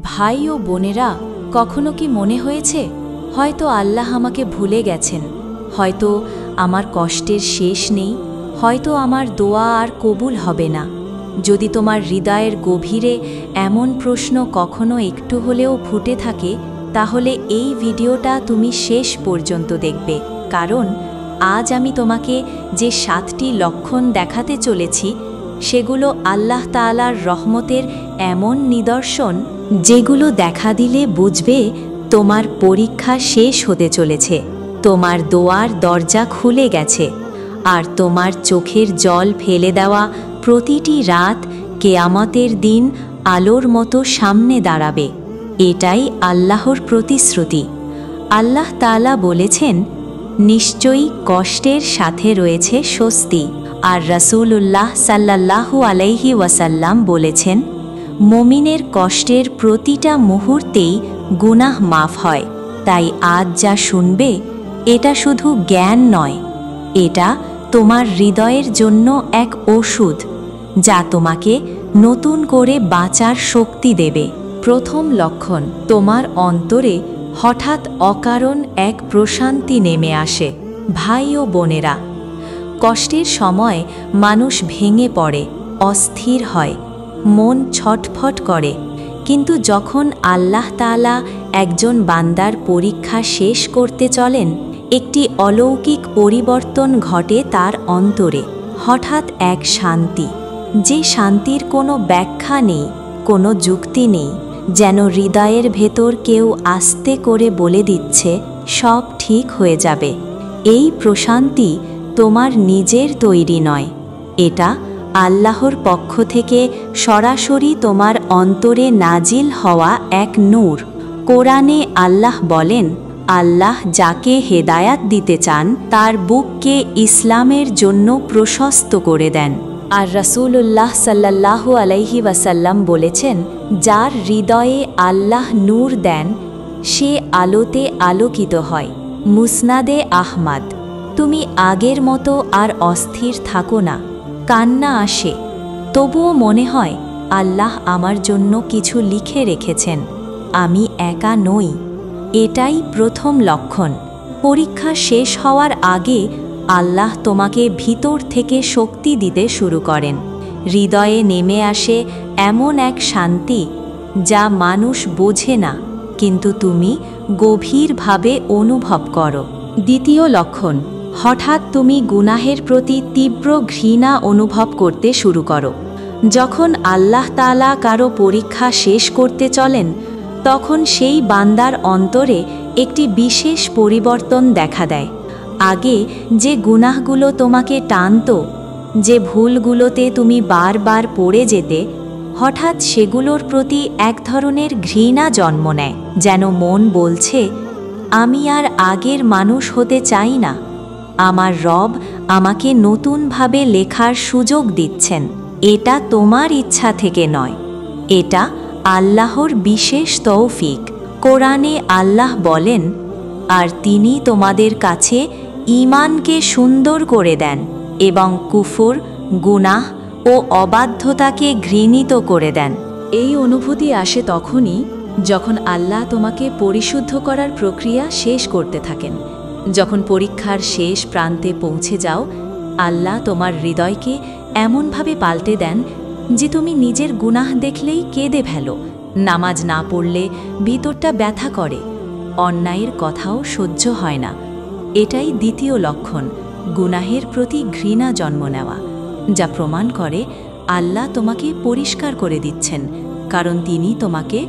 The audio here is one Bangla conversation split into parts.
ভাই ও বোনেরা, কখনো কি মনে হয়েছে হয়তো আল্লাহ আমাকে ভুলে গেছেন, হয়তো আমার কষ্টের শেষ নেই, হয়তো আমার দোয়া আর কবুল হবে না? যদি তোমার হৃদয়ের গভীরে এমন প্রশ্ন কখনো একটু হলেও ফুটে থাকে, তাহলে এই ভিডিওটা তুমি শেষ পর্যন্ত দেখবে, কারণ আজ আমি তোমাকে যে 7টি লক্ষণ দেখাতে চলেছি সেগুলো আল্লাহ তাআলার রহমতের এমন নিদর্শন যেগুলো দেখা দিলে বুঝবে তোমার পরীক্ষা শেষ হতে চলেছে, তোমার দোয়ার দরজা খুলে গেছে, আর তোমার চোখের জল ফেলে দেওয়া প্রতিটি রাত কেয়ামতের দিন আলোর মতো সামনে দাঁড়াবে। এটাই আল্লাহর প্রতিশ্রুতি। আল্লাহ তাআলা বলেছেন, নিশ্চয়ই কষ্টের সাথে রয়েছে স্বস্তি। আর রাসূলুল্লাহ সাল্লাল্লাহু আলাইহি ওয়াসাল্লাম বলেছেন, মুমিনের কষ্টের প্রতিটা মুহূর্তেই গুনাহ মাফ হয়। তাই আজ যা শুনবে এটা শুধু জ্ঞান নয়, এটা তোমার হৃদয়ের জন্য এক ওষুধ যা তোমাকে নতুন করে বাঁচার শক্তি দেবে। প্রথম লক্ষণ, তোমার অন্তরে হঠাৎ অকারণ এক প্রশান্তি নেমে আসে। ভাই ও বোনেরা, কষ্টের সময় মানুষ ভেঙে পড়ে, অস্থির হয়, মন ছটফট করে, কিন্তু যখন আল্লাহ তাআলা একজন বান্দার পরীক্ষা শেষ করতে চলেন, একটি অলৌকিক পরিবর্তন ঘটে তার অন্তরে। হঠাৎ এক শান্তি, যে শান্তির কোনো ব্যাখ্যা নেই, কোনো যুক্তি নেই, যেন হৃদয়ের ভেতর কেউ আস্তে করে বলে দিচ্ছে সব ঠিক হয়ে যাবে। এই প্রশান্তি তোমার নিজের তৈরি নয়, এটা আল্লাহর পক্ষ থেকে সরাসরি তোমার অন্তরে নাজিল হওয়া এক নূর। কোরআনে আল্লাহ বলেন, আল্লাহ যাকে হেদায়াত দিতে চান তার বুককে ইসলামের জন্য প্রশস্ত করে দেন। আর রাসূলুল্লাহ সাল্লাল্লাহু আলাইহি ওয়াসাল্লাম বলেছেন, যার হৃদয়ে আল্লাহ নূর দেন সে আলোতে আলোকিত হয়। মুসনাদে আহমদ। তুমি আগের মতো আর অস্থির থাকো না, কান্না আসে, তবুও মনে হয় আল্লাহ আমার জন্য কিছু লিখে রেখেছেন, আমি একা নই। এটাই প্রথম লক্ষণ। পরীক্ষা শেষ হওয়ার আগে আল্লাহ তোমাকে ভিতর থেকে শক্তি দিতে শুরু করেন। হৃদয়ে নেমে আসে এমন এক শান্তি যা মানুষ বোঝে না, কিন্তু তুমি গভীরভাবে অনুভব করো। দ্বিতীয় লক্ষণ, হঠাৎ তুমি গুনাহের প্রতি তীব্র ঘৃণা অনুভব করতে শুরু করো। যখন আল্লাহ তাআলা কারো পরীক্ষা শেষ করতে চলেন, তখন সেই বান্দার অন্তরে একটি বিশেষ পরিবর্তন দেখা দেয়। আগে যে গুনাহগুলো তোমাকে টানত, যে ভুলগুলোতে তুমি বারবার পড়ে যেতে, হঠাৎ সেগুলোর প্রতি এক ধরনের ঘৃণা জন্ম নেয়, যেন মন বলছে, আমি আর আগের মানুষ হতে চাই না। আমার রব আমাকে নতুনভাবে লেখার সুযোগ দিচ্ছেন। এটা তোমার ইচ্ছা থেকে নয়, এটা আল্লাহর বিশেষ তৌফিক। কোরআনে আল্লাহ বলেন, আর তিনি তোমাদের কাছে ঈমানকে সুন্দর করে দেন এবং কুফর, গুনাহ ও অবাধ্যতাকে ঘৃণিত করে দেন। এই অনুভূতি আসে তখনই যখন আল্লাহ তোমাকে পরিশুদ্ধ করার প্রক্রিয়া শেষ করতে থাকেন। যখন পরীক্ষার শেষ প্রান্তে পৌঁছে যাও, আল্লাহ তোমার হৃদয়কে এমনভাবে পাল্টে দেন যে তুমি নিজের গুনাহ দেখলেই কেঁদে ফেলো, নামাজ না পড়লে ভিতরটা ব্যথা করে, অন্যায়ের কথাও সহ্য হয় না। এটাই দ্বিতীয় লক্ষণ, গুনাহের প্রতি ঘৃণা জন্ম নেওয়া, যা প্রমাণ করে আল্লাহ তোমাকে পরিষ্কার করে দিচ্ছেন, কারণ তিনি তোমাকে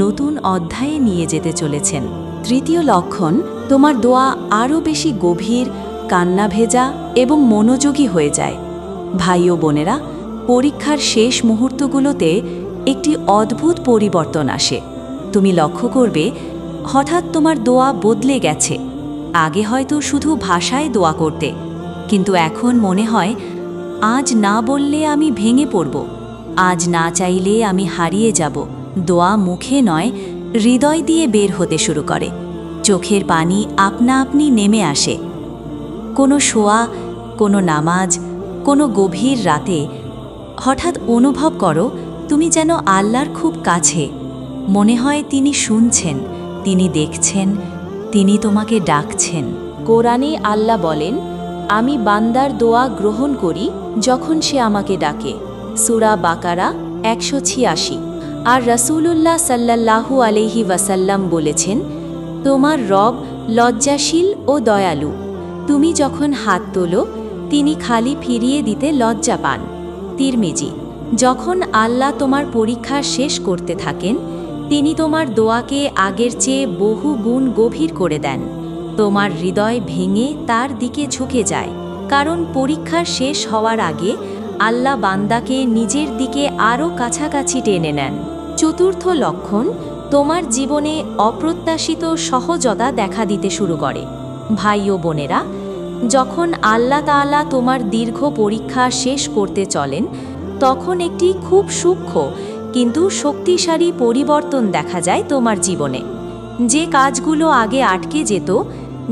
নতুন অধ্যায়ে নিয়ে যেতে চলেছেন। তৃতীয় লক্ষণ, তোমার দোয়া আরও বেশি গভীর, কান্না ভেজা এবং মনোযোগী হয়ে যায়। ভাই ও বোনেরা, পরীক্ষার শেষ মুহূর্তগুলোতে একটি অদ্ভুত পরিবর্তন আসে। তুমি লক্ষ্য করবে হঠাৎ তোমার দোয়া বদলে গেছে। আগে হয়তো শুধু ভাষায় দোয়া করতে, কিন্তু এখন মনে হয়, আজ না বললে আমি ভেঙে পড়ব, আজ না চাইলে আমি হারিয়ে যাব। দোয়া মুখে নয়, হৃদয় দিয়ে বের হতে শুরু করে। চোখের পানি আপনা আপনি নেমে আসে। কোনো শোয়া, কোনো নামাজ, কোনো গভীর রাতে হঠাৎ অনুভব করো তুমি যেন আল্লাহর খুব কাছে, মনে হয় তিনি শুনছেন, তিনি দেখছেন, তিনি তোমাকে ডাকছেন। কোরআনে আল্লাহ বলেন, আমি বান্দার দোয়া গ্রহণ করি যখন সে আমাকে ডাকে। সূরা বাকারা 186। আর রাসূলুল্লাহ সাল্লাল্লাহু আলাইহি ওয়াসাল্লাম বলেছেন, তোমার রব লজ্জাশীল ও দয়ালু। তুমি যখন হাত তোলো তিনি খালি ফিরিয়ে দিতে লজ্জা পান। তিরমিজি। যখন আল্লাহ তোমার পরীক্ষা শেষ করতে থাকেন তিনি তোমার দোয়াকে আগের চেয়ে বহু গুণ গভীর করে দেন। তোমার হৃদয় ভেঙে তার দিকে ঝুঁকে যায়, কারণ পরীক্ষা শেষ হওয়ার আগে আল্লাহ বান্দাকে নিজের দিকে আরও কাছাকাছি টেনে নেন। চতুর্থ লক্ষণ, তোমার জীবনে অপ্রত্যাশিত সহজতা দেখা দিতে শুরু করে। ভাই ও বোনেরা, যখন আল্লাহ তাআলা তোমার দীর্ঘ পরীক্ষা শেষ করতে চলেন তখন একটি খুব সূক্ষ্ম কিন্তু শক্তিশালী পরিবর্তন দেখা যায় তোমার জীবনে। যে কাজগুলো আগে আটকে যেত,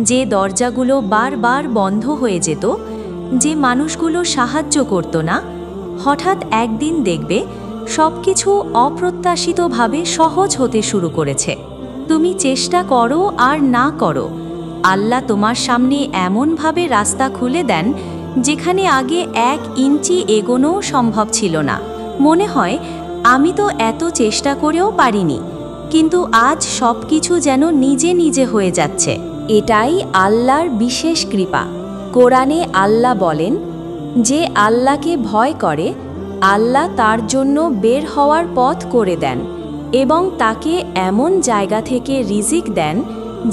যে দরজাগুলো বারবার বন্ধ হয়ে যেত, যে মানুষগুলো সাহায্য করত না, হঠাৎ একদিন দেখবে সবকিছু অপ্রত্যাশিতভাবে সহজ হতে শুরু করেছে। তুমি চেষ্টা করো আর না করো, আল্লাহ তোমার সামনে এমনভাবে রাস্তা খুলে দেন যেখানে আগে 1 ইঞ্চি এগোনোও সম্ভব ছিল না। মনে হয় আমি তো এত চেষ্টা করেও পারিনি, কিন্তু আজ সবকিছু যেন নিজে নিজে হয়ে যাচ্ছে। এটাই আল্লাহর বিশেষ কৃপা। কোরআনে আল্লাহ বলেন, যে আল্লাহকে ভয় করে আল্লাহ তার জন্য বের হওয়ার পথ করে দেন এবং তাকে এমন জায়গা থেকে রিজিক দেন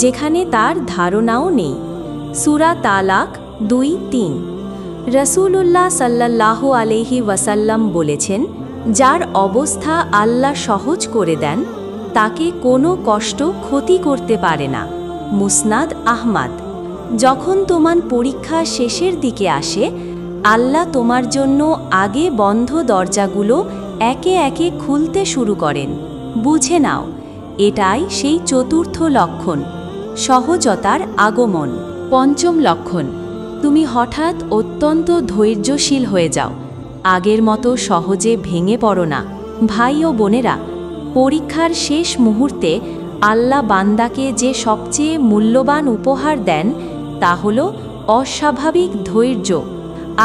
যেখানে তার ধারণাও নেই। সূরা তালাক 2:3। রাসূলুল্লাহ সাল্লাল্লাহু আলাইহি ওয়াসাল্লাম বলেছেন, যার অবস্থা আল্লাহ সহজ করে দেন তাকে কোনো কষ্ট ক্ষতি করতে পারে না। মুসনাদ আহমদ। যখন তোমার পরীক্ষা শেষের দিকে আসে আল্লাহ তোমার জন্য আগে বন্ধ দরজাগুলো একে একে খুলতে শুরু করেন। বুঝে নাও, এটাই সেই চতুর্থ লক্ষণ, সহজতার আগমন। পঞ্চম লক্ষণ, তুমি হঠাৎ অত্যন্ত ধৈর্যশীল হয়ে যাও, আগের মতো সহজে ভেঙে পড়ো না। ভাই ও বোনেরা, পরীক্ষার শেষ মুহূর্তে আল্লাহ বান্দাকে যে সবচেয়ে মূল্যবান উপহার দেন তা হল অস্বাভাবিক ধৈর্য।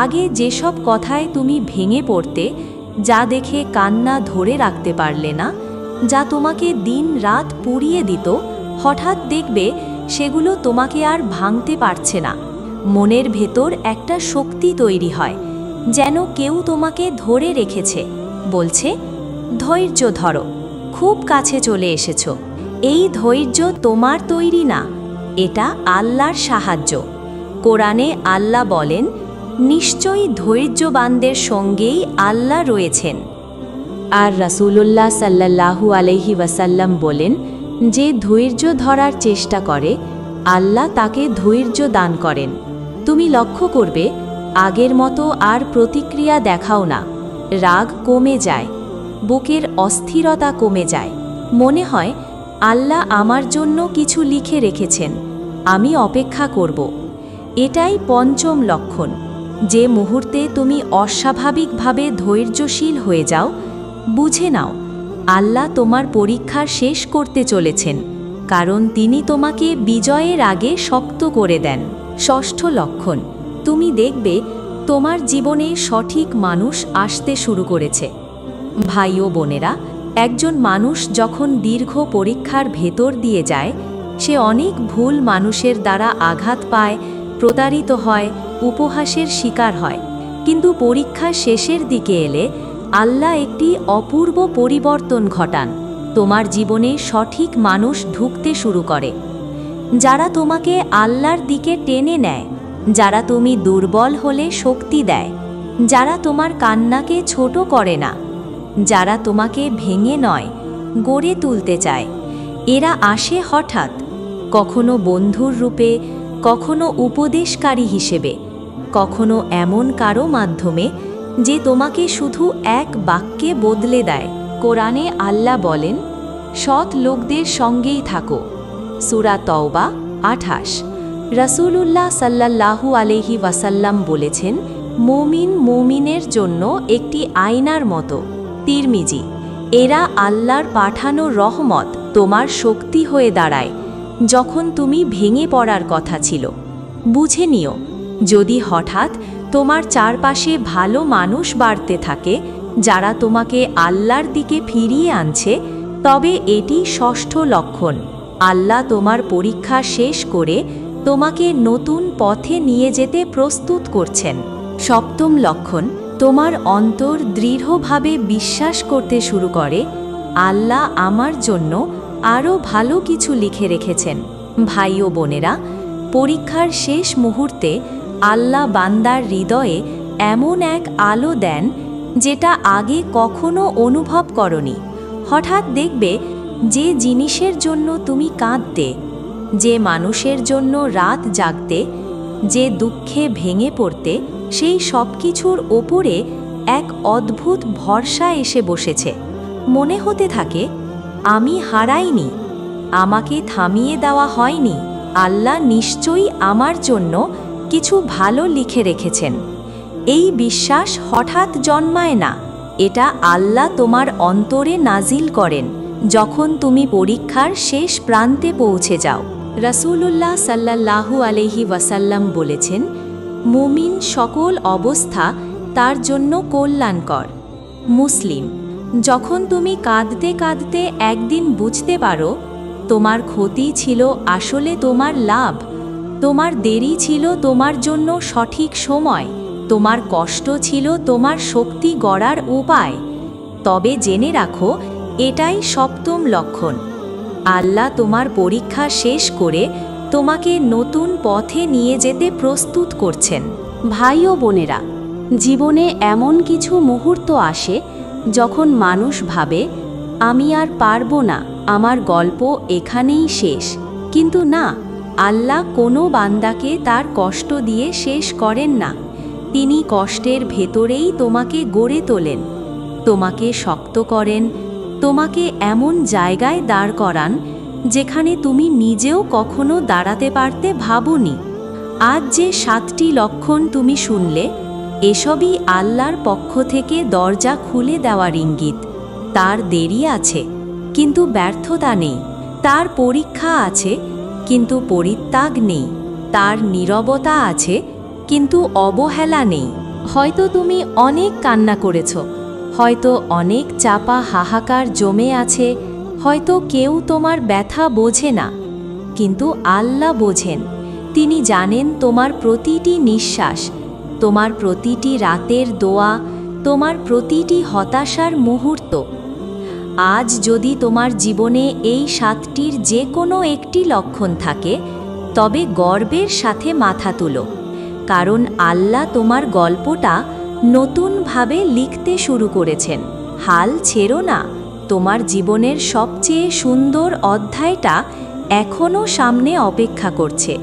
আগে যেসব কথায় তুমি ভেঙে পড়তে, যা দেখে কান্না ধরে রাখতে পারলে না, যা তোমাকে দিন রাত পুড়িয়ে দিত, হঠাৎ দেখবে সেগুলো তোমাকে আর ভাঙতে পারছে না। মনের ভেতর একটা শক্তি তৈরি হয়, যেন কেউ তোমাকে ধরে রেখেছে, বলছে, ধৈর্য ধরো, খুব কাছে চলে এসেছো। এই ধৈর্য তোমার তৈরি না, এটা আল্লাহর সাহায্য। কোরআনে আল্লাহ বলেন, নিশ্চয়ই ধৈর্যবানদের সঙ্গেই আল্লাহ রয়েছেন। আর রাসূলুল্লাহ সাল্লাল্লাহু আলাইহি ওয়াসাল্লাম বলেন, যে ধৈর্য ধরার চেষ্টা করে আল্লাহ তাকে ধৈর্য দান করেন। তুমি লক্ষ্য করবে আগের মতো আর প্রতিক্রিয়া দেখাও না, রাগ কমে যায়, বুকের অস্থিরতা কমে যায়, মনে হয় আল্লাহ আমার জন্য কিছু লিখে রেখেছেন, আমি অপেক্ষা করব। এটাই পঞ্চম লক্ষণ। যে মুহূর্তে তুমি অস্বাভাবিকভাবে ধৈর্যশীল হয়ে যাও, বুঝে নাও আল্লাহ তোমার পরীক্ষা শেষ করতে চলেছেন, কারণ তিনি তোমাকে বিজয়ের আগে শক্ত করে দেন। ষষ্ঠ লক্ষণ, তুমি দেখবে তোমার জীবনে সঠিক মানুষ আসতে শুরু করেছে। ভাই ও বোনেরা, একজন মানুষ যখন দীর্ঘ পরীক্ষার ভেতর দিয়ে যায়, সে অনেক ভুল মানুষের দ্বারা আঘাত পায়, প্রতারিত হয়, উপহাসের শিকার হয়। কিন্তু পরীক্ষা শেষের দিকে এলে আল্লাহ একটি অপূর্ব পরিবর্তন ঘটান। তোমার জীবনে সঠিক মানুষ ঢুকতে শুরু করে, যারা তোমাকে আল্লাহর দিকে টেনে নেয়, যারা তুমি দুর্বল হলে শক্তি দেয়, যারা তোমার কান্নাকে ছোট করে না, যারা তোমাকে ভেঙে নয় গড়ে তুলতে চায়। এরা আসে হঠাৎ, কখনো বন্ধুর রূপে, কখনো উপদেশকারী হিসেবে, কখনো এমন কারো মাধ্যমে যে তোমাকে শুধু এক বাক্যে বদলে দেয়। কোরআনে আল্লাহ বলেন, সৎ লোকদের সঙ্গেই থাকো। সূরা তওবা 28। রাসূলুল্লাহ সাল্লাল্লাহু আলাইহি ওয়াসাল্লাম বলেছেন, মুমিন মুমিনের জন্য একটি আয়নার মতো। তিরমিজি। এরা আল্লাহর পাঠানো রহমত তোমার শক্তি হয়ে দাঁড়ায় যখন তুমি ভেঙে পড়ার কথা ছিল। বুঝে নিও, যদি হঠাৎ তোমার চারপাশে ভালো মানুষ বাড়তে থাকে যারা তোমাকে আল্লাহর দিকে ফিরিয়ে আনছে, তবে এটি ষষ্ঠ লক্ষণ। আল্লাহ তোমার পরীক্ষা শেষ করে তোমাকে নতুন পথে নিয়ে যেতে প্রস্তুত করছেন। সপ্তম লক্ষণ, তোমার অন্তর দৃঢ়ভাবে বিশ্বাস করতে শুরু করে আল্লাহ আমার জন্য আরও ভালো কিছু লিখে রেখেছেন। ভাই ও বোনেরা, পরীক্ষার শেষ মুহূর্তে আল্লাহ বান্দার হৃদয়ে এমন এক আলো দেন যেটা আগে কখনো অনুভব করনি। হঠাৎ দেখবে যে জিনিসের জন্য তুমি কাঁদতে, যে মানুষের জন্য রাত জাগতে, যে দুঃখে ভেঙে পড়তে, সেই সব কিছুর ওপরে এক অদ্ভুত ভরসা এসে বসেছে। মনে হতে থাকে আমি হারাইনি, আমাকে থামিয়ে দেওয়া হয়নি, আল্লাহ নিশ্চয়ই আমার জন্য কিছু ভালো লিখে রেখেছেন। এই বিশ্বাস হঠাৎ জন্মায় না, এটা আল্লাহ তোমার অন্তরে নাজিল করেন যখন তুমি পরীক্ষার শেষ প্রান্তে পৌঁছে যাও। রাসূলুল্লাহ সাল্লাল্লাহু আলাইহি ওয়াসাল্লাম বলেছেন, মুমিন সকল অবস্থা তার জন্য কল্যাণকর। মুসলিম। যখন তুমি কাঁদতে কাঁদতে একদিন বুঝতে পারো তোমার ক্ষতি ছিল আসলে তোমার লাভ, তোমার দেরি ছিল তোমার জন্য সঠিক সময়, তোমার কষ্ট ছিল তোমার শক্তি গড়ার উপায়, তবে জেনে রাখো এটাই সপ্তম লক্ষণ। আল্লাহ তোমার পরীক্ষা শেষ করে তোমাকে নতুন পথে নিয়ে যেতে প্রস্তুত করছেন। ভাই ও বোনেরা, জীবনে এমন কিছু মুহূর্ত আসে যখন মানুষ ভাবে আমি আর পারবো না, আমার গল্প এখানেই শেষ। কিন্তু না, আল্লাহ কোনো বান্দাকে তার কষ্ট দিয়ে শেষ করেন না। তিনি কষ্টের ভেতরেই তোমাকে গড়ে তোলেন, তোমাকে শক্ত করেন, তোমাকে এমন জায়গায় দাঁড় করান যেখানে তুমি নিজেও কখনো দাঁড়াতে পারতে ভাবোনি। আজ যে 7টি লক্ষণ তুমি শুনলে, এসবই আল্লাহর পক্ষ থেকে দরজা খুলে দেওয়ার ইঙ্গিত। তার দেরি আছে কিন্তু ব্যর্থতা নেই, তার পরীক্ষা আছে কিন্তু পরিত্যাগ নেই, তার নীরবতা আছে কিন্তু অবহেলা নেই। হয়তো তুমি অনেক কান্না করেছ, হয়তো অনেক চাপা হাহাকার জমে আছে, হয়তো কেউ তোমার ব্যথা বোঝে না, কিন্তু আল্লাহ বোঝেন। তিনি জানেন তোমার প্রতিটি নিঃশ্বাস, তোমার প্রতিটি রাতের দোয়া, তোমার প্রতিটি হতাশার মুহূর্ত। আজ যদি তোমার জীবনে এই 7টির যে কোনো একটি লক্ষণ থাকে, তবে গর্বের সাথে মাথা তুলো, কারণ আল্লাহ তোমার গল্পটা নতুনভাবে লিখতে শুরু করেছেন। হাল ছেড়ো না, তোমার জীবনের সবচেয়ে সুন্দর অধ্যায়টা এখনও সামনে অপেক্ষা করছে।